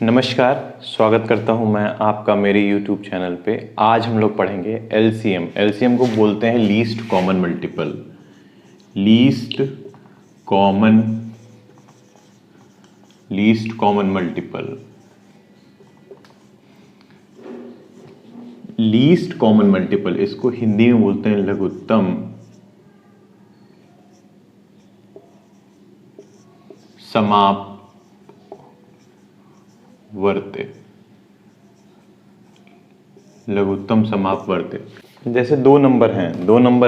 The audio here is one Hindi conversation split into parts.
नमस्कार, स्वागत करता हूं मैं आपका मेरे YouTube चैनल पे। आज हम लोग पढ़ेंगे एलसीएम। एलसीएम को बोलते हैं least common multiple. Least common multiple. Least common multiple, इसको हिंदी में बोलते हैं लघुत्तम समापवर्त्य। लघुत्तम समापवर्त्य। जैसे दो नंबर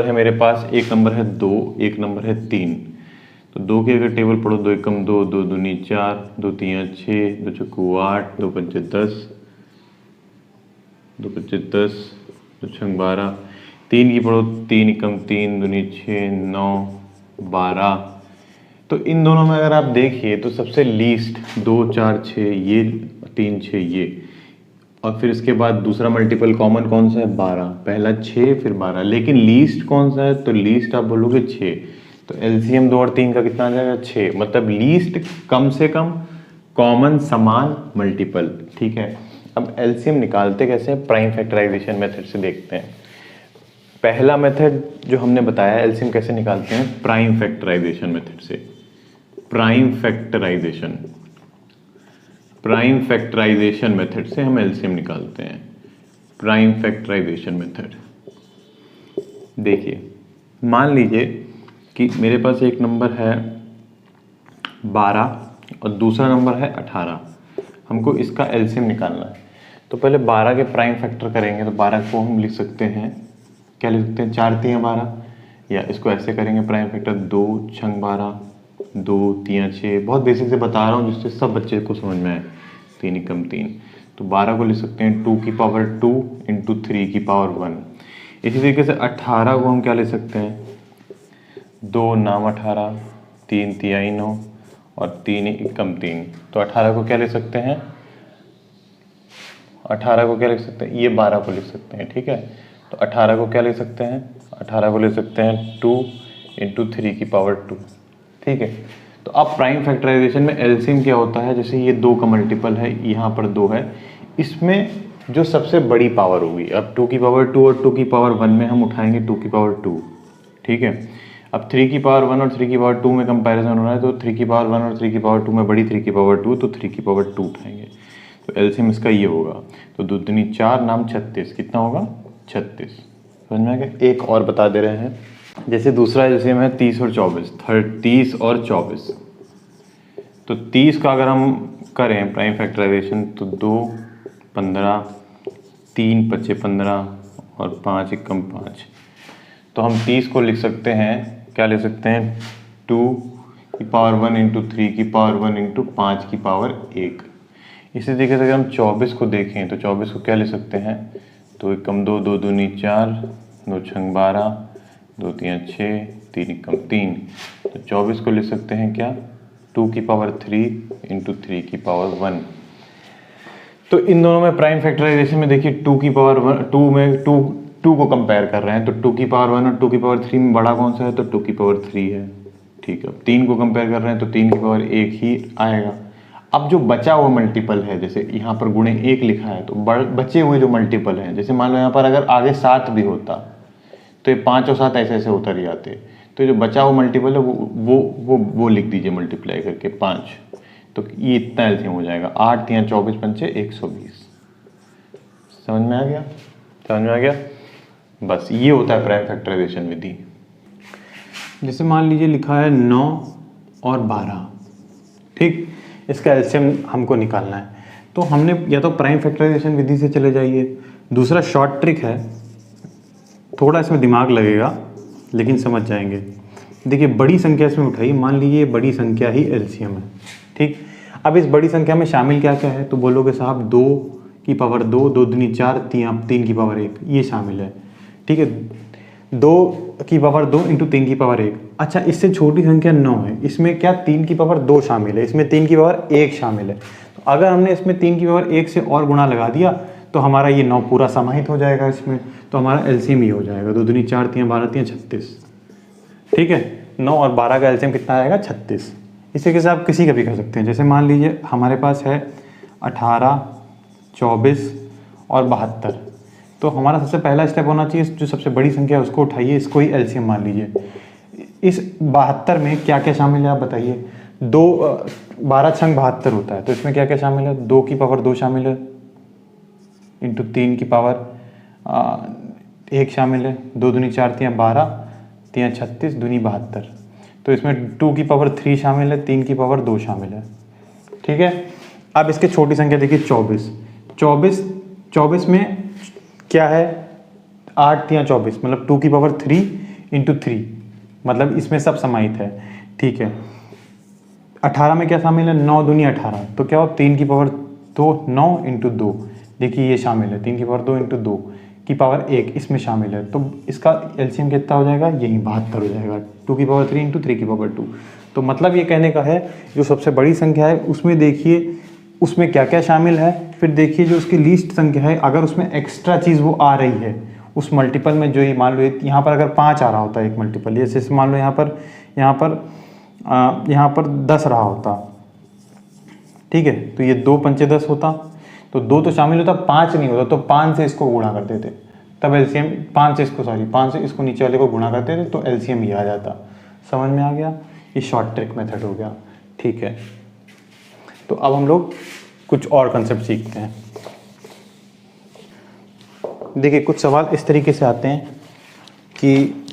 है मेरे पास, एक नंबर है 2, एक नंबर है 3। तो 2 की अगर टेबल पढ़ो, 2 एकम 2, 2 दूनी 4, 2 तियां 6, 2 चौको 8, 2 पंचे 10, 2 पंचे 10, 2 छंग 12। 3 की पढ़ो, 3 एकम 3, दूनी 6, 9, 12। तो इन दोनों में अगर आप देखिए तो सबसे लीस्ट 2 4 6 ये, 3 6 ये, और फिर इसके बाद दूसरा मल्टीपल कॉमन कौन सा है? 12। पहला 6 फिर 12, लेकिन लीस्ट कौन सा है? तो लीस्ट आप बोलोगे 6। तो एलसीएम 2 और 3 का कितना आ जाएगा? 6। मतलब लीस्ट कम से कम, कॉमन समान, मल्टीपल। ठीक है, अब एलसीएम निकालते कैसे हैं? प्राइम फैक्टराइजेशन मेथड से देखते हैं। पहला मेथड जो हमने बताया एलसीएम कैसे निकालते हैं, प्राइम फैक्टराइजेशन मेथड से। प्राइम फैक्टराइजेशन मेथड से हम एलसीएम निकालते हैं। Prime factorisation method. देखिए, मान लीजिए कि मेरे पास एक नंबर है 12 और दूसरा नंबर है 18। हमको इसका एलसीएम निकालना है। तो पहले 12 के प्राइम फैक्टर करेंगे। तो 12 को हम लिख सकते हैं, क्या लिख सकते हैं? 4 तियां 12, या इसको ऐसे करेंगे प्राइम फैक्टर 2 छंग 12, 2 तियां 6। बहुत बेसिक से बता रहा हूँ जिससे सब बच्चे को समझ में आए। 3 एकम 3। तो 12 को लिख सकते हैं 2 की पावर 2 इंटू 3 की पावर 1। इसी तरीके से 18 को हम क्या ले सकते हैं? 2 नाम 18, 3 तिहाई 9 और 3 एकम 3। तो 18 को क्या ले सकते हैं? 18 को क्या लिख सकते हैं? ये 12 को लिख सकते हैं। ठीक है, तो 18 को क्या ले सकते हैं? 18 को ले सकते हैं 2 इंटू 3 की पावर 2। ठीक है, तो अब प्राइम फैक्टराइजेशन में एलसीएम क्या होता है? जैसे ये 2 का मल्टीपल है, यहाँ पर 2 है, इसमें जो सबसे बड़ी पावर होगी, अब 2 की पावर 2 और 2 की पावर 1 में हम उठाएंगे 2 की पावर 2। ठीक है, अब 3 की पावर 1 और 3 की पावर 2 में कंपैरिजन हो रहा है, तो 3 की पावर 1 और 3 की पावर 2 में बड़ी 3 की पावर 2, तो 3 की पावर 2 उठाएंगे। तो एलसीएम इसका ये होगा। तो 2 दूनी 4 नाम 36, कितना होगा? 36। समझ में आ गया? एक और बता दे रहे हैं। जैसे दूसरा एलसीएम है 30 और 24, 30 और 24। तो 30 का अगर हम करें प्राइम फैक्टराइजेशन तो 2 15, 3 पच्चे 15 और 5 एकम 5। तो हम 30 को लिख सकते हैं, क्या ले सकते हैं? 2 की पावर 1 इंटू 3 की पावर 1 इंटू 5 की पावर 1। इसी तरीके से अगर हम 24 को देखें तो 24 को क्या ले सकते हैं? 2 एकम 2, 2 दूनी 4, 2 छंग 12, 2 तियां 6, 3 एकम 3। तो 24 को ले सकते हैं क्या? 2 की पावर 3 इंटू 3 की पावर 1। तो इन दोनों में प्राइम फैक्टराइजेशन में देखिए 2 की पावर 2 में 2 को कंपेयर कर रहे हैं, तो 2 की पावर 1 और 2 की पावर 3 में बड़ा कौन सा है? तो 2 की पावर 3 है। ठीक है, 3 को कंपेयर कर रहे हैं तो 3 की पावर 1 ही आएगा। अब जो बचा हुआ मल्टीपल है, जैसे यहाँ पर गुणे 1 लिखा है, तो बचे हुए जो मल्टीपल हैं, जैसे मान लो यहाँ पर अगर आगे 7 भी होता तो ये 5 और 7 ऐसे ऐसे उतर जाते। तो जो बचा हुआ मल्टीपल है वो लिख दीजिए मल्टीप्लाई करके 5। तो ये इतना एलसीएम हो जाएगा। 8 तियां 24 पंचे 120। समझ में आ गया? समझ में आ गया? बस ये होता है प्राइम फैक्टराइजेशन विधि। जैसे मान लीजिए लिखा है 9 और 12। ठीक, इसका एलसीएम हमको निकालना है। तो हमने या तो प्राइम फैक्टराइजेशन विधि से चले जाइए। दूसरा शॉर्ट ट्रिक है, थोड़ा इसमें दिमाग लगेगा लेकिन समझ जाएंगे। देखिए, बड़ी संख्या इसमें उठाइए। मान लीजिए बड़ी संख्या ही एलसीएम है। ठीक, अब इस बड़ी संख्या में शामिल क्या क्या है? तो बोलोगे साहब 2 की पावर 2, 2 दूनी 4, 3 की पावर 1, ये शामिल है। ठीक है, 2 की पावर 2 इंटू 3 की पावर 1। अच्छा, इससे छोटी संख्या 9 है, इसमें क्या 3 की पावर 2 शामिल है, इसमें 3 की पावर 1 शामिल है। तो अगर हमने इसमें 3 की पावर 1 से और गुणा लगा दिया तो हमारा ये 9 पूरा समाहित हो जाएगा इसमें, तो हमारा एलसीएम ही हो जाएगा। 2 दूनी 4 तियां 12 तियां 36। ठीक है, 9 और 12 का एलसीएम कितना आएगा? 36। इसी के साथ आप किसी का भी कर सकते हैं। जैसे मान लीजिए हमारे पास है 18, 24 और 72। तो हमारा सबसे पहला स्टेप होना चाहिए, जो सबसे बड़ी संख्या है उसको उठाइए, इसको ही एलसीएम मान लीजिए। इस 72 में क्या क्या शामिल है आप बताइए। 12 छंग 72 होता है, तो इसमें क्या क्या शामिल है। 2 की पावर 2 शामिल है, इंटू 3 की पावर 1 शामिल है। 2 दूनी 4 3 12, 3 36 दूनी 72। तो इसमें 2 की पावर 3 शामिल है, 3 की पावर 2 शामिल है। ठीक है, अब इसके छोटी संख्या देखिए 24। 24 में क्या है, 8 3 24, मतलब 2 की पावर 3 इंटू 3, मतलब इसमें सब समाहित है। ठीक है, 18 में क्या शामिल है, 9 दूनी 18, तो क्या हो 3 की पावर 2 9 इंटू 2, देखिए ये शामिल है। 3 की पावर 2 इंटू 2 की पावर 1 इसमें शामिल है, तो इसका एलसीएम कितना हो जाएगा, यही 72 हो जाएगा। 2 की पावर 3 इंटू 3 की पावर 2। तो मतलब ये कहने का है जो सबसे बड़ी संख्या है उसमें देखिए उसमें क्या क्या शामिल है, फिर देखिए जो उसकी लीस्ट संख्या है अगर उसमें एक्स्ट्रा चीज़ वो आ रही है उस मल्टीपल में, जो ये मान लो यहाँ पर अगर 5 आ रहा होता है एक मल्टीपल, जैसे मान लो यहाँ पर 10 रहा होता, ठीक है, तो ये 2 पंचे 10 होता, तो 2 तो शामिल होता, 5 नहीं होता, तो 5 से इसको गुणा कर देते, तब एलसीएम 5 से इसको नीचे वाले को गुणा करते थे, तो एलसीएम ये आ जाता। समझ में आ गया, ये शॉर्ट ट्रिक मेथड हो गया। ठीक है, तो अब हम लोग कुछ और कंसेप्ट सीखते हैं। देखिए कुछ सवाल इस तरीके से आते हैं कि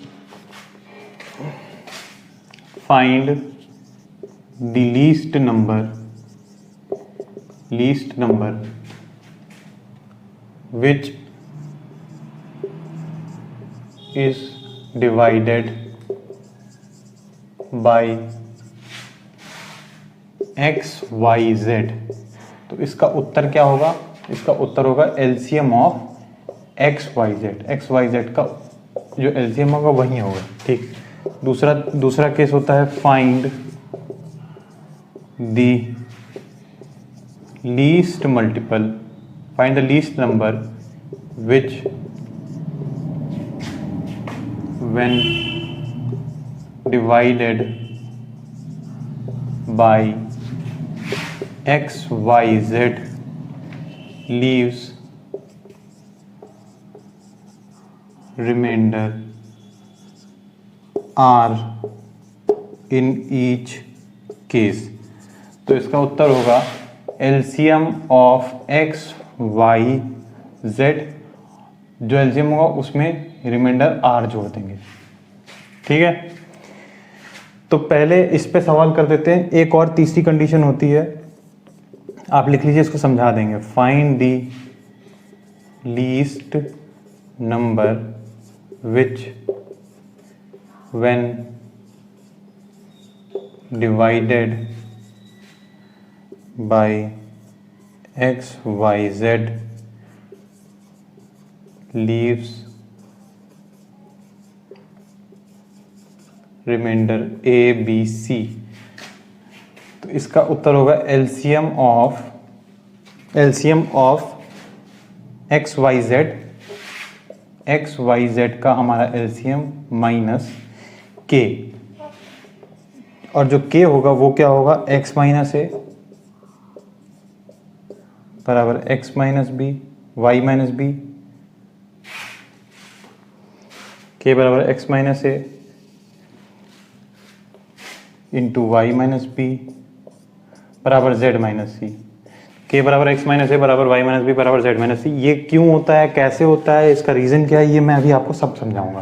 find the least number which is divided by x y z। तो इसका उत्तर क्या होगा, इसका उत्तर होगा LCM of X Y Z का जो एलसीएम होगा वही होगा। ठीक, दूसरा केस होता है find the least number which when divided by x y z leaves remainder r in each case। तो इसका उत्तर होगा LCM of X Y Z, जो एलसीएम होगा उसमें रिमाइंडर आर जोड़ देंगे। ठीक है, तो पहले इस पे सवाल कर देते हैं। एक और तीसरी कंडीशन होती है, आप लिख लीजिए, इसको समझा देंगे। Find the least number which when divided by x y z leaves remainder a b c। तो इसका उत्तर होगा LCM of X Y Z का हमारा एलसीएम माइनस के, और जो के होगा वो क्या होगा, x माइनस ए बराबर x minus B Y minus B, के बराबर x minus A into Y minus B बराबर z माइनस सी। के बराबर x माइनस ए बराबर वाई माइनस बी बराबर z माइनस सी। ये क्यों होता है, कैसे होता है, इसका रीज़न क्या है, ये मैं अभी आपको सब समझाऊंगा।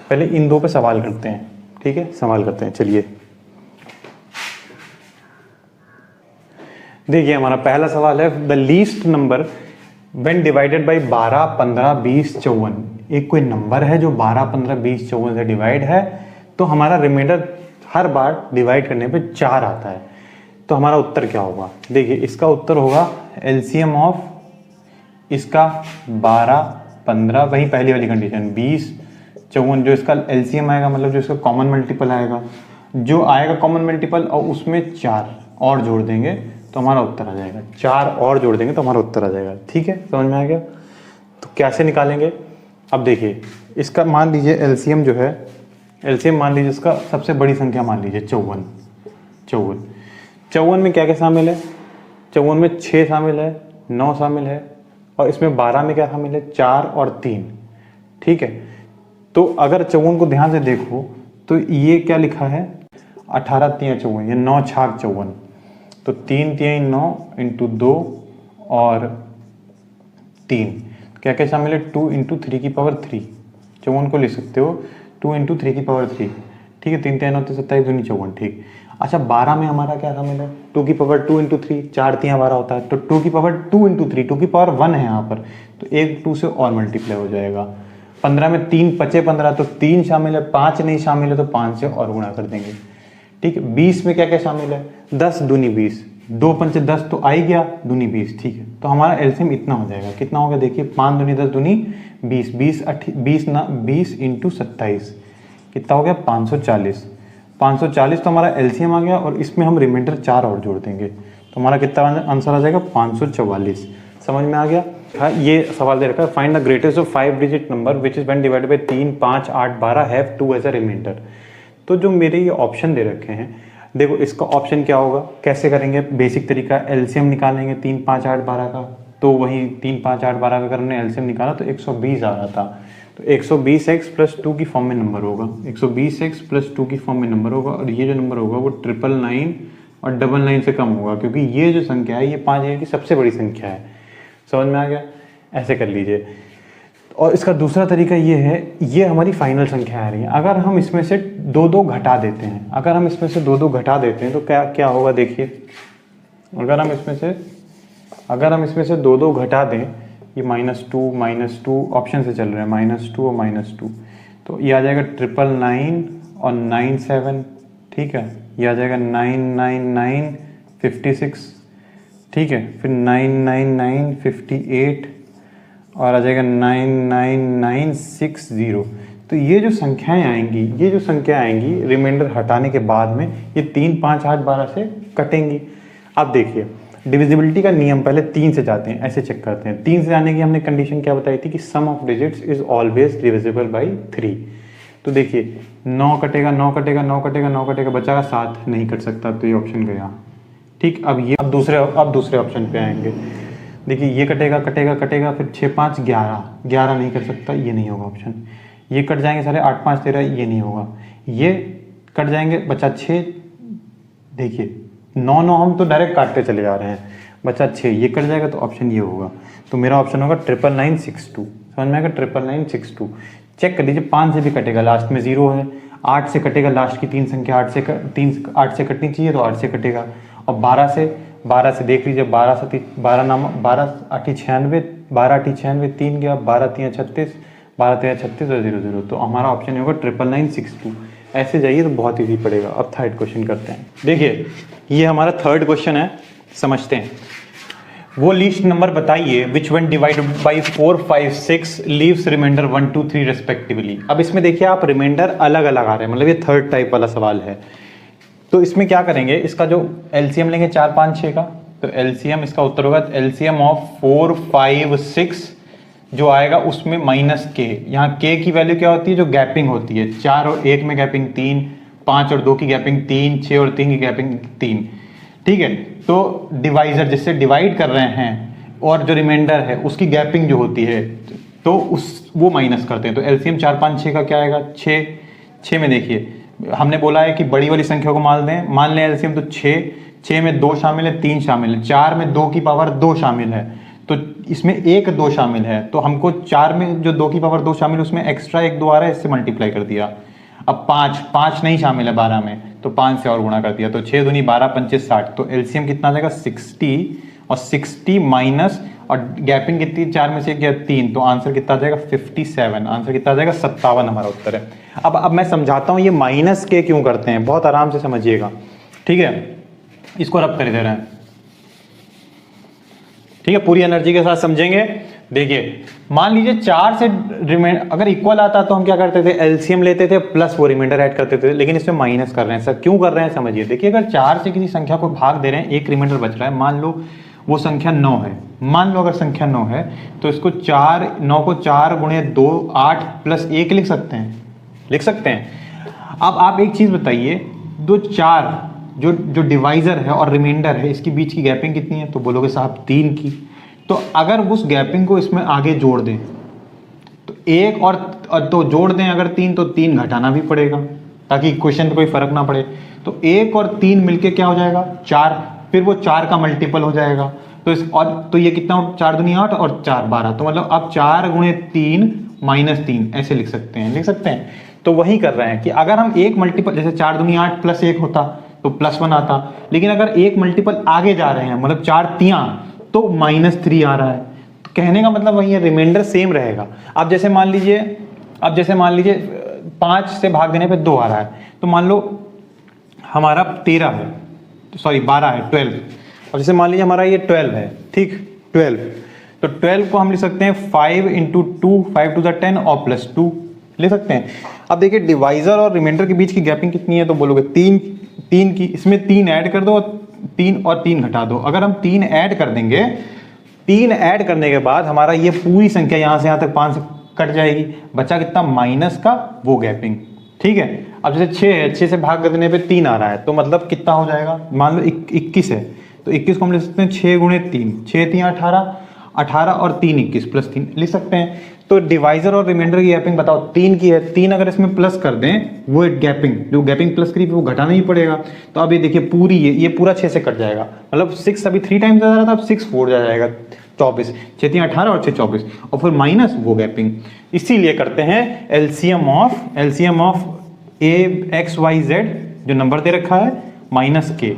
पहले इन दो पे सवाल करते हैं। ठीक है, सवाल करते हैं। चलिए देखिए, हमारा पहला सवाल है the least number when divided bye 12 15 20 54। एक कोई नंबर है जो 12 15 20 54 से डिवाइड है, तो हमारा रिमाइंडर हर बार डिवाइड करने पे 4 आता है, तो हमारा उत्तर क्या होगा। देखिए इसका उत्तर होगा एलसीएम ऑफ इसका 12 15, वही पहली वाली कंडीशन 20 54, जो इसका एलसीएम आएगा मतलब जो इसका कॉमन मल्टीपल आएगा, जो आएगा कॉमन मल्टीपल और उसमें 4 और जोड़ देंगे तो हमारा उत्तर आ जाएगा। 4 और जोड़ देंगे तो हमारा उत्तर आ जाएगा। ठीक है, समझ में आ गया। तो कैसे निकालेंगे, अब देखिए इसका मान लीजिए एलसीएम जो है, एलसीएम मान लीजिए इसका सबसे बड़ी संख्या मान लीजिए 54 में क्या क्या शामिल है, 54 में 6 शामिल है, 9 शामिल है, और इसमें 12 में क्या शामिल है, 4 और 3। ठीक है, तो अगर 54 को ध्यान से देखो तो ये क्या लिखा है, 18 तियां 54, ये 9 छाक 54, तो 3 तियां 9 इंटू 2 और 3, क्या क्या शामिल है, 2 इंटू 3 की पावर 3। 54 को लिख सकते हो 2 इंटू 3 की पावर 3। ठीक है, 3 तियां 9 27 दूनी 54। ठीक, अच्छा 12 में हमारा क्या शामिल है, 2 की पावर 2 इंटू 3, 4 तियां 12 होता है, तो 2 की पावर 2 इंटू 3, 2 की पावर 1 है यहाँ पर, तो एक 2 से और मल्टीप्लाई हो जाएगा। 15 में 3 पचे 15, तो 3 शामिल है, 5 नहीं शामिल है तो 5 से और गुणा कर देंगे। ठीक है, 20 में क्या क्या शामिल है, 10 दूनी 20, 2 पंचे 10 तो आ ही गया, दूनी 20। ठीक है, तो हमारा एलसीएम इतना हो जाएगा, कितना होगा देखिए, 5 दूनी 10 दूनी 20, 20 इंटू 27 कितना हो गया, 540। 540 तो हमारा एलसीएम आ गया, और इसमें हम रिमाइंडर 4 और जोड़ देंगे तो हमारा कितना आंसर आ जाएगा, 544। समझ में आ गया। हाँ, ये सवाल दे रखा है, find the greatest of 5 digit number which is when divided by 3, 5, 8, 12 have 2 as a remainder. तो जो मेरे ये ऑप्शन दे रखे हैं, देखो इसका ऑप्शन क्या होगा, कैसे करेंगे, बेसिक तरीका, एलसीएम निकालेंगे 3, 5, 8, 12 का, तो वही 3, 5, 8, 12 का अगर हमने एलसीएम निकाला तो 120 आ रहा था, तो 120x प्लस 2 की फॉर्म में नंबर होगा, 120x प्लस 2 की फॉर्म में नंबर होगा, और ये जो नंबर होगा वो 999 और 99 से कम होगा, क्योंकि ये जो संख्या है ये 5 डिजिट की सबसे बड़ी संख्या है। समझ में आ गया, ऐसे कर लीजिए। और इसका दूसरा तरीका ये है, ये हमारी फाइनल संख्या आ रही है, अगर हम इसमें से 2 घटा देते हैं, अगर हम इसमें से 2 घटा देते हैं तो क्या क्या होगा देखिए, अगर हम इसमें से 2 घटा दें, ये -2 ऑप्शन से चल रहा है, -2 और -2, तो ये आ जाएगा 999 और 97। ठीक है, ये आ जाएगा 999 56। ठीक है, फिर 999 58 और आ जाएगा 99960। तो ये जो संख्याएं आएंगी रिमाइंडर हटाने के बाद में, ये 3, 5, 8, 12 से कटेंगी। अब देखिए डिविजिबिलिटी का नियम, पहले 3 से जाते हैं, ऐसे चेक करते हैं। 3 से जाने की हमने कंडीशन क्या बताई थी कि sum of digits is always divisible by 3। तो देखिए 9 कटेगा, 9 कटेगा, 9 कटेगा, 9 कटेगा, बचागा 7, नहीं कट सकता, तो ये ऑप्शन गया। ठीक, अब दूसरे ऑप्शन पे आएंगे। देखिए ये कटेगा, फिर 6, 5, 11 नहीं कर सकता, ये नहीं होगा ऑप्शन। ये कट जाएंगे सारे, 8, 5, 13, ये नहीं होगा। ये कट जाएंगे, बचा 6। देखिए 9 9 हम तो डायरेक्ट काटते चले जा रहे हैं, बचा 6, ये कट जाएगा तो ऑप्शन ये होगा। तो मेरा ऑप्शन होगा 99962। समझ में आएगा, 99962। चेक कर लीजिए, 5 से भी कटेगा, लास्ट में 0 है। 8 से कटेगा, लास्ट की 3 संख्या 8 से कटनी चाहिए तो 8 से कटेगा। और 12 से देख लीजिए, 12 8 96, 12 8 96, 3 गया, 12 3 36, 12 3 36 और 0 0। तो हमारा ऑप्शन होगा 99962। ऐसे जाइए तो बहुत ईजी पड़ेगा। अब थर्ड क्वेश्चन करते हैं। देखिए ये हमारा थर्ड क्वेश्चन है, समझते हैं। वो लीस्ट नंबर बताइए which one divided by 4, 5, 6 leaves remainder 1, 2, 3 respectively. अब इसमें देखिए आप रिमाइंडर अलग अलग आ रहे हैं, मतलब ये थर्ड टाइप वाला सवाल है। तो इसमें क्या करेंगे, इसका जो एलसीएम लेंगे 4, 5, 6 का, तो एलसीएम इसका उत्तर होगा एलसीएम ऑफ 4, 5, 6 जो आएगा उसमें माइनस के। यहाँ के की वैल्यू क्या होती है, जो गैपिंग होती है, 4 और 1 में गैपिंग 3, 5 और 2 की गैपिंग 3, 6 और 3 की गैपिंग 3। ठीक है, तो डिवाइजर जिससे डिवाइड कर रहे हैं और जो रिमाइंडर है उसकी गैपिंग जो होती है तो वो माइनस करते हैं। तो एलसीएम 4, 5, 6 का क्या आएगा, 6 में देखिए हमने बोला है कि बड़ी वाली संख्या को मान लें एलसीएम, तो 6 में 2 शामिल है, 3 शामिल है, 4 में 2 की पावर 2 शामिल है, तो इसमें 1 2 शामिल है, तो हमको 4 में जो 2 की पावर 2 शामिल है उसमें एक्स्ट्रा 1 2 आ रहा है, इससे मल्टीप्लाई कर दिया। अब 5 नहीं शामिल है 12 में, तो 5 से और गुणा कर दिया, तो 6 दूनी 12, 5 60, तो एलसीएम कितना आ जाएगा 60, और 60 माइनस और गैपिंग कितनी, 4 में से गया 3, तो आंसर कितना आ जाएगा 57। आंसर कितना आ जाएगा 57 हमारा उत्तर है। अब मैं समझाता हूं ये माइनस के क्यों करते हैं, बहुत आराम से समझिएगा। ठीक है, इसको रब कर दे रहे हैं, ठीक है, पूरी एनर्जी के साथ समझेंगे। देखिए मान लीजिए 4 से रिमाइंडर अगर इक्वल आता तो हम क्या करते थे, एलसीएम लेते थे प्लस वो रिमाइंडर ऐड करते थे, लेकिन इसमें माइनस कर रहे हैं। सर क्यों कर रहे हैं समझिए। देखिए अगर 4 से किसी संख्या को भाग दे रहे हैं, एक रिमाइंडर बच रहा है, मान लो वो संख्या 9 है, मान लो अगर संख्या 9 है तो इसको 9 को 4 गुणे 2 8 प्लस 1 लिख सकते हैं। अब आप एक चीज बताइए, दो 4 जो डिवाइज़र है और रिमाइंडर है इसके बीच की गैपिंग कितनी है, तो बोलोगे साहब 3 की। तो अगर उस गैपिंग को इसमें आगे जोड़ दें तो एक और तो जोड़ दें अगर 3 तो 3 घटाना भी पड़ेगा ताकि इक्वेशन पे कोई फर्क ना पड़े। तो 1 और 3 मिलके क्या हो जाएगा 4, फिर वो 4 का मल्टीपल हो जाएगा। तो इस और तो ये कितना 4 दूनी 8 और 4 12, तो मतलब आप 4 गुणे 3 माइनस 3 ऐसे लिख सकते हैं। तो वही कर रहे हैं कि अगर हम एक मल्टीपल जैसे 4 दूनी 8 प्लस 1 होता तो +1 आता, लेकिन अगर एक मल्टीपल आगे जा रहे हैं मतलब 4 तियां तो -3 आ रहा है। तो कहने का मतलब वही है, रिमाइंडर सेम रहेगा। अब जैसे मान लीजिए 5 से भाग देने पे 2 आ रहा है, तो मान लो हमारा 13 है, सॉरी 12 है 12, और जैसे मान लीजिए हमारा ये 12 है, ठीक 12, तो 12 को हम लिख सकते हैं 5 × 2 5 to the 10 और +2 ले सकते हैं। अब देखिए डिवाइजर और रिमाइंडर के बीच की गैपिंग कितनी है, तो बोलोगे 3 की, इसमें 3 ऐड कर दो, 3 और 3 घटा दो। अगर हम 3 ऐड कर देंगे, 3 ऐड करने के बाद हमारा ये पूरी संख्या यहाँ से यहाँ तक 5 से कट जाएगी, बचा कितना माइनस का वो गैपिंग, ठीक है। अब जैसे 6 है, 6 से भाग करने पे 3 आ रहा है, तो मतलब कितना हो जाएगा, मान लो 21 है, तो 21 को हम लिख सकते हैं 6 गुणे 3, 6 3 18, 18 और 3 21 + 3 लिख सकते हैं। तो डिवाइजर और रिमाइंडर की गैपिंग बताओ 3 की है, 3 अगर इसमें प्लस कर दें, वो गैपिंग जो गैपिंग प्लस करी वो घटाना ही पड़ेगा। तो अब ये देखिए पूरी ये पूरा 6 से कट जाएगा, मतलब 6 अभी 3 टाइम्स आ रहा था, अब 6 4 जाएगा 24, 6 3 18 और 6 24, और फिर माइनस वो गैपिंग। इसीलिए करते हैं एलसीएम ऑफ AXYZ जो नंबर दे रखा है माइनस के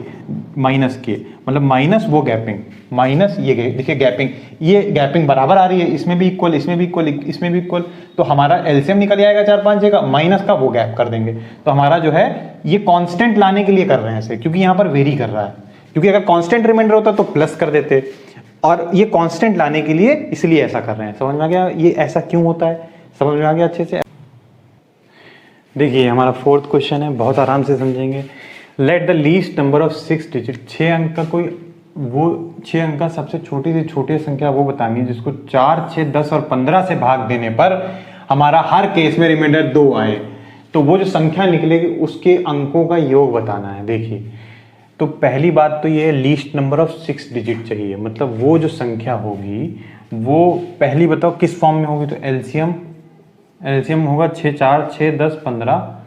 मतलब माइनस वो गैपिंग, माइनस ये देखिए गैपिंग, ये गैपिंग बराबर आ रही है, इसमें भी इक्वल, इसमें भी इक्वल, इसमें भी इक्वल, तो हमारा एलसीएम निकल आएगा 4 5 का, माइनस का वो गैप कर देंगे। तो हमारा जो है ये कांस्टेंट लाने के लिए कर रहे हैं ऐसे, क्योंकि यहाँ पर वेरी कर रहा है, क्योंकि अगर कांस्टेंट रिमाइंडर होता तो प्लस कर देते, और ये कांस्टेंट लाने के लिए इसलिए ऐसा कर रहे हैं। समझ में आ गया ये ऐसा क्यों होता है, समझ में आ गया अच्छे से। देखिए हमारा 4th क्वेश्चन है, बहुत आराम से समझेंगे। Let the least number of 6 digit, 6 अंक का कोई वो 6 अंक का सबसे छोटी से छोटी संख्या वो बतानी है जिसको 4 6 10 और 15 से भाग देने पर हमारा हर केस में रिमाइंडर 2 आए, तो वो जो संख्या निकलेगी उसके अंकों का योग बताना है। देखिए तो पहली बात तो ये लीस्ट नंबर ऑफ 6 डिजिट चाहिए, मतलब वो जो संख्या होगी वो पहली बताओ किस फॉर्म में होगी, तो एलसीएम होगा 6 4 6 10 15,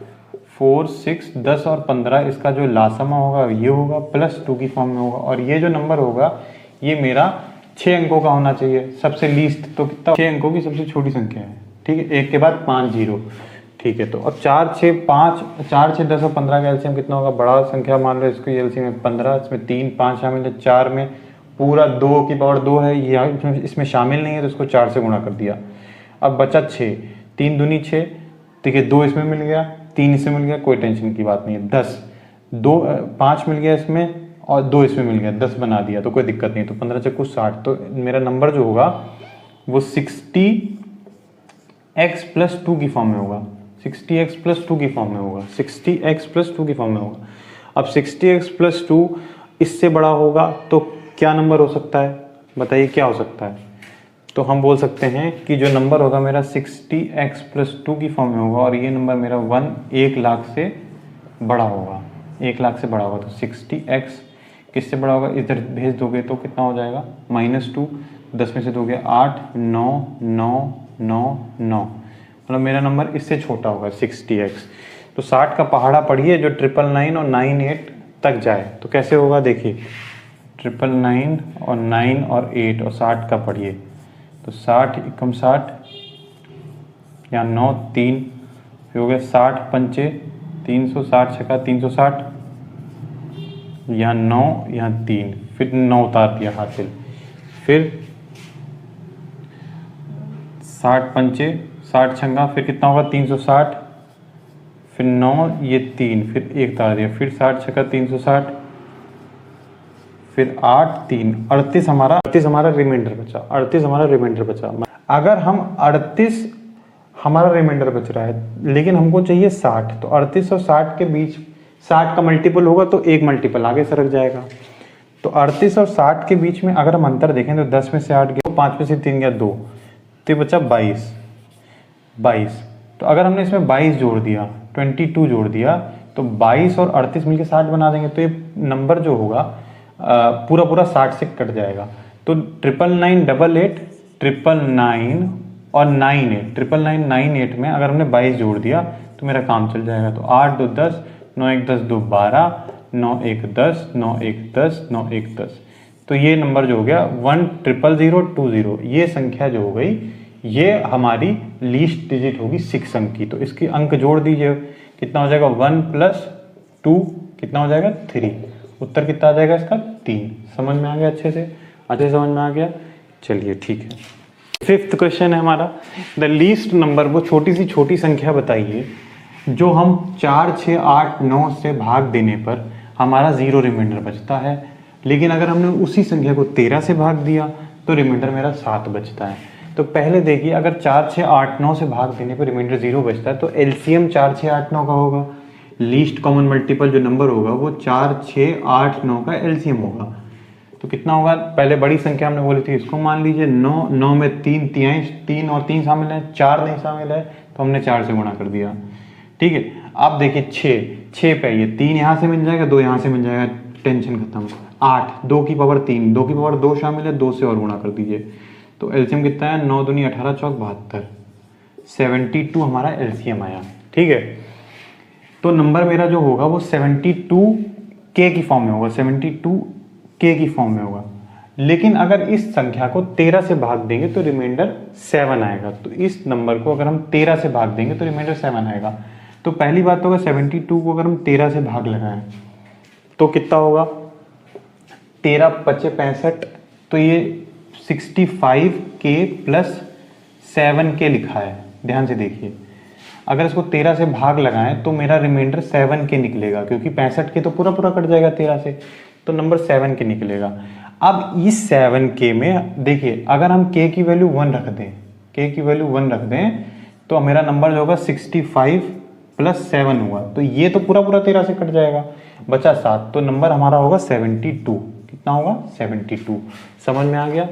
4 6 10 और 15, इसका जो लासमा होगा ये होगा +2 की फॉर्म में होगा, और ये जो नंबर होगा ये मेरा 6 अंकों का होना चाहिए, सबसे लीस्ट तो कितना 6 अंकों की सबसे छोटी संख्या है, ठीक है, 1 के बाद 5 0, ठीक है। तो अब 4 6 10 और 15 का एलसीएम कितना होगा, बड़ा संख्या मान लो इसको, एलसीएम में 15, इसमें 3 5 शामिल है, 4 में पूरा 2 की पावर 2 है, यहाँ इसमें शामिल नहीं है तो इसको 4 से गुणा कर दिया। अब बचा 6, 3 दूनी 6, ठीक है, 2 इसमें मिल गया, 3 इसमें मिल गया, कोई टेंशन की बात नहीं है। 10 5 मिल गया इसमें और 2 इसमें मिल गया, 10 बना दिया तो कोई दिक्कत नहीं। तो 15 से कुछ 60, तो मेरा नंबर जो होगा वो 60x + 2 की फॉर्म में होगा, 60x + 2 की फॉर्म में होगा, 60x + 2 की फॉर्म में होगा। अब 60x + 2 इससे बड़ा होगा तो क्या नंबर हो सकता है, बताइए क्या हो सकता है। तो हम बोल सकते हैं कि जो नंबर होगा मेरा 60x + 2 की फॉर्म में होगा, और ये नंबर मेरा 1 लाख से बड़ा होगा, 1 लाख से बड़ा होगा। तो 60x किससे बड़ा होगा, इधर भेज दोगे तो कितना हो जाएगा -2, 10 में से दोगे 8 9 9 9 9, मतलब मेरा नंबर इससे छोटा होगा 60x। तो 60 का पहाड़ा पढ़िए जो 999 और 98 तक जाए, तो कैसे होगा देखिए 999 और 9 और 8 और 60 का पढ़िए, तो 60 एकम 60, यहाँ 9 3, फिर हो गया 60 पंचे 360 छक्का 360, यहाँ 9 यहाँ 3, फिर 9 उतार दिया हासिल, फिर 60 पंचे 60 छंगा, फिर कितना होगा 360, फिर 9 ये 3, फिर 1 उतार दिया, फिर 60 छक्का 360, फिर 8 3 38 हमारा रिमाइंडर बचा, 38 हमारा रिमाइंडर बचा। अगर हम 38 हमारा रिमाइंडर बच रहा है लेकिन हमको चाहिए 60, तो 38 और 60 के बीच 60 का मल्टीपल होगा तो एक मल्टीपल आगे सरक जाएगा। तो 38 और 60 के बीच में अगर हम अंतर देखें तो 10 में से 8 गया, 5 में से 3 गया 2, तो ये बचा 22। तो अगर हमने इसमें 22 जोड़ दिया, 22 जोड़ दिया तो 22 और 38 मिलके 60 बना देंगे, तो ये नंबर जो होगा पूरा पूरा 60 से कट जाएगा। तो 99988 999 और 98 99998 में अगर हमने 22 जोड़ दिया तो मेरा काम चल जाएगा। तो 8 2 10, 9 1 10 2 12, 9 1 10, 9 1 10, 9 1 10। तो ये नंबर जो हो गया 1000020, ये संख्या जो हो गई ये हमारी लीस्ट डिजिट होगी 6 अंक की। तो इसके अंक जोड़ दीजिए, कितना हो जाएगा 1 + 2 कितना हो जाएगा 3। उत्तर कितना आ जाएगा इसका 3। समझ में आ गया? अच्छे से समझ में आ गया। चलिए ठीक है, 5th क्वेश्चन है हमारा, द लीस्ट नंबर, वो छोटी सी छोटी संख्या बताइए जो हम 4 6 8 9 से भाग देने पर हमारा 0 रिमाइंडर बचता है, लेकिन अगर हमने उसी संख्या को 13 से भाग दिया तो रिमाइंडर मेरा 7 बचता है। तो पहले देखिए, अगर 4 6 8 9 से भाग देने पर रिमाइंडर 0 बचता है तो एलसीएम 4 6 8 9 का होगा, लीस्ट कॉमन मल्टीपल जो नंबर होगा वो 4 6 8 9 का एलसीएम होगा। तो कितना होगा, पहले बड़ी संख्या हमने बोली थी इसको मान लीजिए 9, 9 में 3 तिहाई, 3 और 3 शामिल है, 4 नहीं शामिल है तो हमने 4 से गुणा कर दिया। ठीक है, अब देखिए 6 पे आइए, 3 यहाँ से मिल जाएगा, 2 यहाँ से मिल जाएगा, टेंशन खत्म। 8 2 की पावर 3, 2 की पावर 2 शामिल है, 2 से और गुणा कर दीजिए। तो एलसीएम कितना है, 9 दूनी 18 चौक 72, 72 हमारा एलसीएम आया। ठीक है, तो नंबर मेरा जो होगा वो 72K की फॉर्म में होगा, 72K की फॉर्म में होगा। लेकिन अगर इस संख्या को 13 से भाग देंगे तो रिमाइंडर 7 आएगा। तो इस नंबर को अगर हम 13 से भाग देंगे तो रिमाइंडर 7 आएगा। तो पहली बात होगा 72 को अगर हम 13 से भाग लगाएं तो कितना होगा, 13 पचे 65, तो ये 65K + 7K लिखा है। ध्यान से देखिए, अगर इसको 13 से भाग लगाएं तो मेरा रिमाइंडर 7K निकलेगा, क्योंकि 65K तो पूरा पूरा कट जाएगा 13 से, तो नंबर 7K निकलेगा। अब इस 7K में देखिए, अगर हम K की वैल्यू 1 रख दें, K की वैल्यू 1 रख दें तो मेरा नंबर जो होगा 65 + 7 हुआ, तो ये तो पूरा पूरा 13 से कट जाएगा, बचा 7, तो नंबर हमारा होगा 72। कितना होगा 72। समझ में आ गया?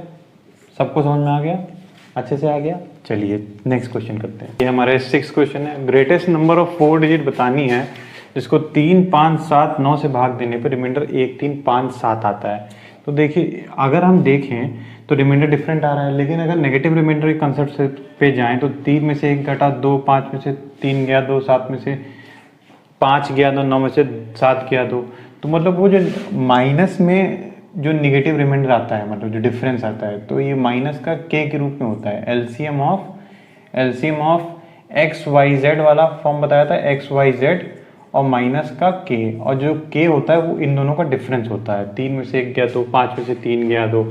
सबको समझ में आ गया? अच्छे से आ गया? चलिए नेक्स्ट क्वेश्चन करते हैं। ये हमारे 6th क्वेश्चन है, ग्रेटेस्ट नंबर ऑफ 4 डिजिट बतानी है जिसको 3 5 7 9 से भाग देने पर रिमाइंडर 1 3 5 7 आता है। तो देखिए, अगर हम देखें तो रिमाइंडर डिफरेंट आ रहा है, लेकिन अगर नेगेटिव रिमाइंडर के कंसेप्ट से पे जाएं तो 3 में से 1 घटा 2, 5 में से 3 गया 2, 7 में से 5 गया 2, 9 में से 7 गया 2। तो मतलब वो जो माइनस में जो निगेटिव रिमाइंडर आता है, मतलब जो डिफरेंस आता है, तो ये माइनस का K के रूप में होता है। एलसीएम ऑफ XYZ वाला फॉर्म बताया था, XYZ और माइनस का K, और जो K होता है वो इन दोनों का डिफरेंस होता है। 3 में से 1 गया 2, 5 में से 3 गया 2,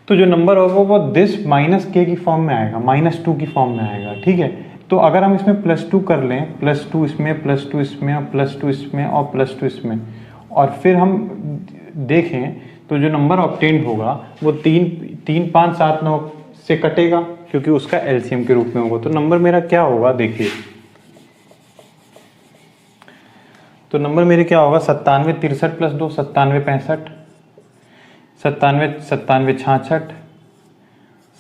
तो जो नंबर होगा वो दिस -K की फॉर्म में आएगा, -2 की फॉर्म में आएगा। ठीक है, तो अगर हम इसमें +2 कर लें, +2 इसमें, +2 इसमें, और +2 इसमें, और +2 इसमें, और फिर हम देखें तो जो नंबर ऑब्टेन्ड होगा वो 3 5 7 9 से कटेगा, क्योंकि उसका एलसीएम के रूप में होगा। तो नंबर मेरा क्या होगा, देखिए, तो नंबर मेरे क्या होगा, 97 63 + 2 97 65, 97 97 66,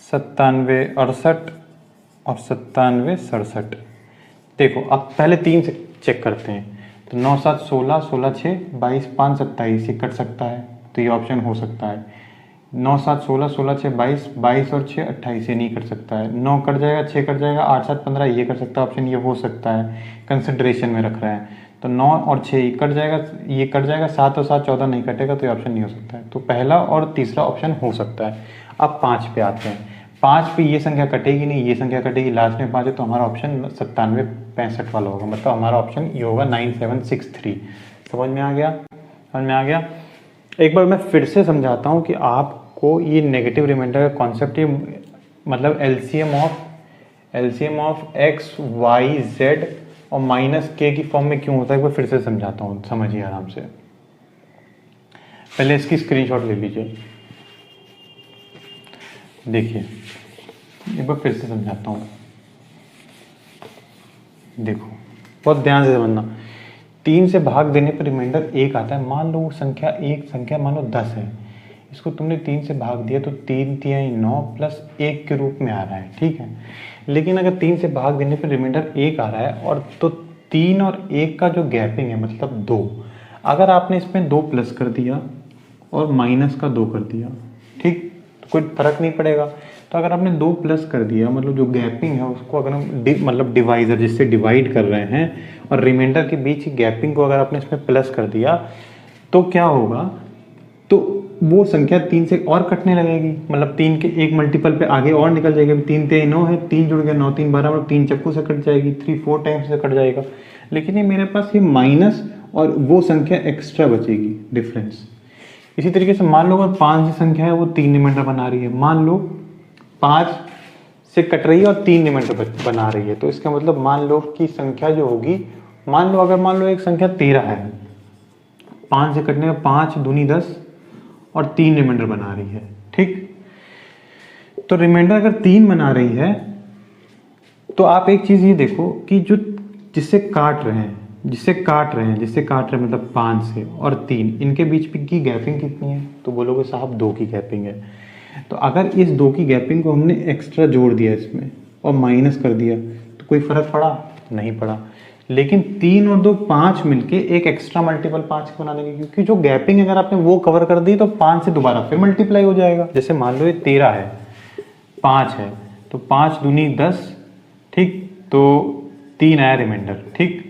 97 68 और 97 67। देखो, अब पहले 3 से चेक करते हैं। तो 9 7 16, 16 6 22 5 27, ये कट सकता है, तो ये ऑप्शन हो सकता है। 9 7 16, 16 6 22, 22 और 6 28, ये नहीं कर सकता है। 9 कट जाएगा, 6 कट जाएगा, 8 7 15, ये कर सकता है ऑप्शन, ये हो सकता है, कंसिडरेशन में रख रहे हैं। तो 9 और 6 ये कट जाएगा, ये कट जाएगा, 7 और 7 14 नहीं कटेगा, तो ये ऑप्शन नहीं हो सकता है। तो पहला और तीसरा ऑप्शन हो सकता है। अब 5 पे आते हैं। 5 पे ये संख्या कटेगी नहीं, ये संख्या कटेगी, लास्ट में 5 है, तो हमारा ऑप्शन 97 65 वाला होगा, मतलब हमारा ऑप्शन ये होगा 9763। समझ में आ गया? समझ में आ गया? एक बार मैं फिर से समझाता हूँ कि आपको ये नेगेटिव रिमाइंडर का कॉन्सेप्ट, ये मतलब एलसीएम ऑफ XYZ और -K की फॉर्म में क्यों होता है, एक बार फिर से समझाता हूँ, समझिए आराम से। पहले इसकी स्क्रीनशॉट ले लीजिए, देखिए, एक बार फिर से समझाता हूँ, देखो बहुत ध्यान से समझना। 3 से भाग देने पर रिमाइंडर 1 आता है। मान लो वो संख्या, एक संख्या मान लो 10 है, इसको तुमने 3 से भाग दिया तो 3 3 9 + 1 के रूप में आ रहा है। ठीक है, लेकिन अगर 3 से भाग देने पर रिमाइंडर 1 आ रहा है और तो 3 और 1 का जो गैपिंग है मतलब 2, अगर आपने इसमें 2 प्लस कर दिया और माइनस का 2 कर दिया, ठीक, तो कोई फर्क नहीं पड़ेगा। तो अगर आपने 2 प्लस कर दिया मतलब जो गैपिंग है उसको अगर हम मतलब डिवाइजर जिससे डिवाइड कर रहे हैं और रिमाइंडर के बीच की गैपिंग को अगर आपने इसमें प्लस कर दिया तो क्या होगा, तो वो संख्या 3 से और कटने लगेगी, मतलब 3 के एक मल्टीपल पे आगे और निकल जाएगी। 3 3 9 है, 3 जुड़ गया 9 3 12, मतलब 3 चक्कू से कट जाएगी, 3 4 टाइम्स से कट जाएगा। लेकिन ये मेरे पास ये माइनस और वो संख्या एक्स्ट्रा बचेगी, डिफरेंस। इसी तरीके से मान लो अगर 5 की संख्या है वो 3 रिमाइंडर बना रही है, मान लो 5 से कट रही है और 3 रिमाइंडर बना रही है, तो इसका मतलब मान लो कि संख्या जो होगी, मान लो एक संख्या 13 है, 5 से कटने में 5 दूनी 10 और 3 रिमाइंडर बना रही है, ठीक। तो रिमाइंडर अगर 3 बना रही है तो आप एक चीज ये देखो कि जो जिससे काट रहे हैं मतलब 5 से और 3, इनके बीच की गैपिंग कितनी है, तो बोलोगे साहब 2 की गैपिंग है। तो अगर इस 2 की गैपिंग को हमने एक्स्ट्रा जोड़ दिया इसमें और माइनस कर दिया तो कोई फर्क पड़ा? नहीं पड़ा। लेकिन 3 और 2 5 मिलके एक एक्स्ट्रा मल्टीपल 5 बना देंगे, क्योंकि जो गैपिंग अगर आपने वो कवर कर दी तो 5 से दोबारा फिर मल्टीप्लाई हो जाएगा। जैसे मान लो ये 13 है, 5 है, तो 5 दूनी 10, ठीक, तो 3 आया रिमाइंडर, ठीक,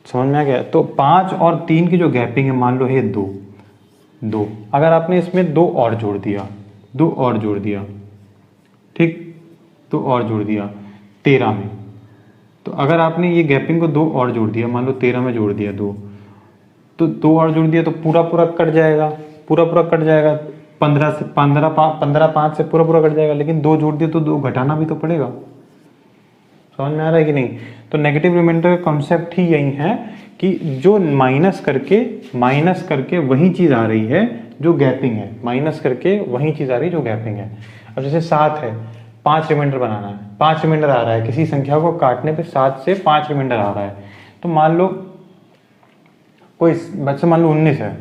समझ में आ गया। तो 5 और 3 की जो गैपिंग है मान लो है 2, अगर आपने इसमें 2 और जोड़ दिया, ठीक, 2 और जोड़ दिया 13 में, तो अगर आपने ये गैपिंग को 2 और जोड़ दिया, मान लो 13 में जोड़ दिया 2, तो 2 और जोड़ दिया तो पूरा कट जाएगा, 15 5 से पूरा कट जाएगा। लेकिन 2 जोड़ दिया तो 2 घटाना भी तो पड़ेगा, समझ में आ रहा है कि नहीं। तो नेगेटिव रिमाइंडर का कॉन्सेप्ट ही यही है कि जो माइनस करके वही चीज आ रही है जो गैपिंग है, जो गैपिंग है। अब जैसे 7 है, 5 रिमाइंडर बनाना है, 5 रिमाइंडर आ रहा है, किसी संख्या को काटने पे 7 से 5 रिमाइंडर आ रहा है, तो मान लो कोई बच्चा मान लो 19 है,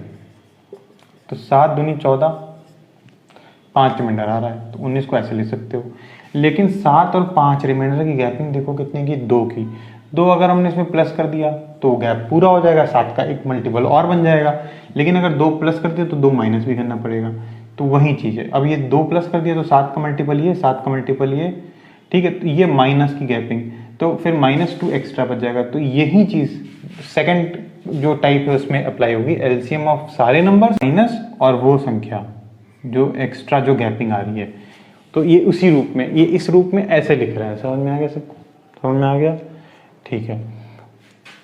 तो 7 दूनी 14, 5 रिमाइंडर आ रहा है, तो 19 को ऐसे लिख सकते हो। लेकिन 7 और 5 रिमाइंडर की गैपिंग देखो कितने की, 2 की। 2 अगर हमने इसमें प्लस कर दिया तो गैप पूरा हो जाएगा, 7 का एक मल्टीपल और बन जाएगा। लेकिन अगर 2 प्लस कर दिया तो 2 माइनस भी करना पड़ेगा, तो वही चीज़ है। अब ये 2 प्लस कर दिया तो 7 का मल्टीपल ये, 7 का मल्टीपल ये, ठीक है, तो ये माइनस की गैपिंग, तो फिर -2 एक्स्ट्रा बच जाएगा। तो यही चीज़ सेकंड जो टाइप है उसमें अप्लाई होगी, एलसीएम ऑफ सारे नंबर माइनस और वो संख्या जो एक्स्ट्रा जो गैपिंग आ रही है। तो ये उसी रूप में, ये इस रूप में ऐसे लिख रहे हैं। समझ में आ गया सबको? समझ में आ गया? ठीक है।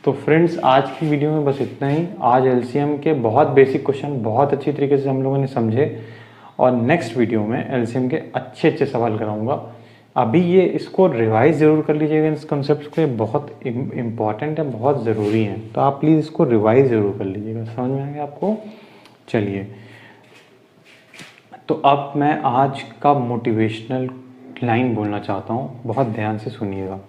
तो फ्रेंड्स आज की वीडियो में बस इतना ही। आज एलसीएम के बहुत बेसिक क्वेश्चन बहुत अच्छी तरीके से हम लोगों ने समझे, और नेक्स्ट वीडियो में एलसीएम के अच्छे सवाल कराऊंगा। अभी ये इसको रिवाइज ज़रूर कर लीजिएगा, इस कॉन्सेप्ट को, ये बहुत इम्पॉर्टेंट है, बहुत ज़रूरी है, तो आप प्लीज़ इसको रिवाइज ज़रूर कर लीजिएगा। समझ में आ गया आपको? चलिए, तो अब मैं आज का मोटिवेशनल लाइन बोलना चाहता हूँ, बहुत ध्यान से सुनिएगा।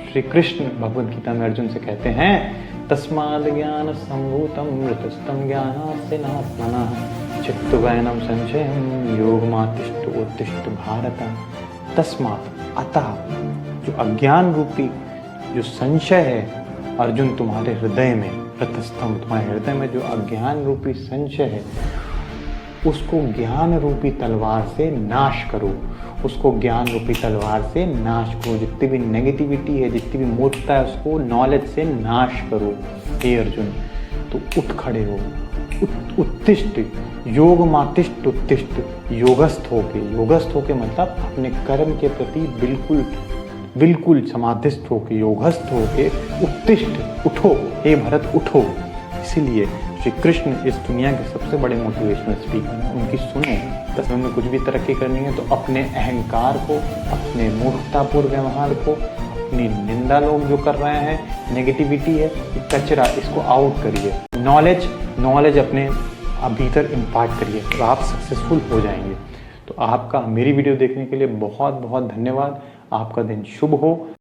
श्री कृष्ण भगवद गीता में अर्जुन से कहते हैं, तस्माद् ज्ञान संभूतम मृतस्तम ज्ञानास्य नात्मनः चित्तवैनम संशयम योगमातिष्ठ उत्तिष्ठ भारत। तस्मात् अतः, जो अज्ञान रूपी जो संशय है अर्जुन तुम्हारे हृदय में, मृतस्तम तुम्हारे हृदय में जो अज्ञान रूपी संशय है, उसको ज्ञान रूपी तलवार से नाश करो, उसको ज्ञान रूपी तलवार से नाश करो। जितनी भी नेगेटिविटी है, जितनी भी मूर्खता है, उसको नॉलेज से नाश करो हे अर्जुन। तो उठ खड़े हो, उत्तिष्ठ, योग मातिष्ठ उत्तिष्ठ, योगस्थ होके मतलब अपने कर्म के प्रति बिल्कुल समाधिस्थ होके, योगस्थ होके उत्तिष्ठ, उठो हे भरत उठो। इसीलिए श्री कृष्ण इस दुनिया के सबसे बड़े मोटिवेशनल स्पीकर हैं, उनकी सुनो। तस्वीर में कुछ भी तरक्की करनी है तो अपने अहंकार को, अपने मूर्खतापूर्ण व्यवहार को, अपनी निंदा लोग जो कर रहे हैं, नेगेटिविटी है, कचरा, इसको आउट करिए। नॉलेज अपने भीतर इम्पार्ट करिए, तो आप सक्सेसफुल हो जाएंगे। तो आपका मेरी वीडियो देखने के लिए बहुत बहुत धन्यवाद। आपका दिन शुभ हो।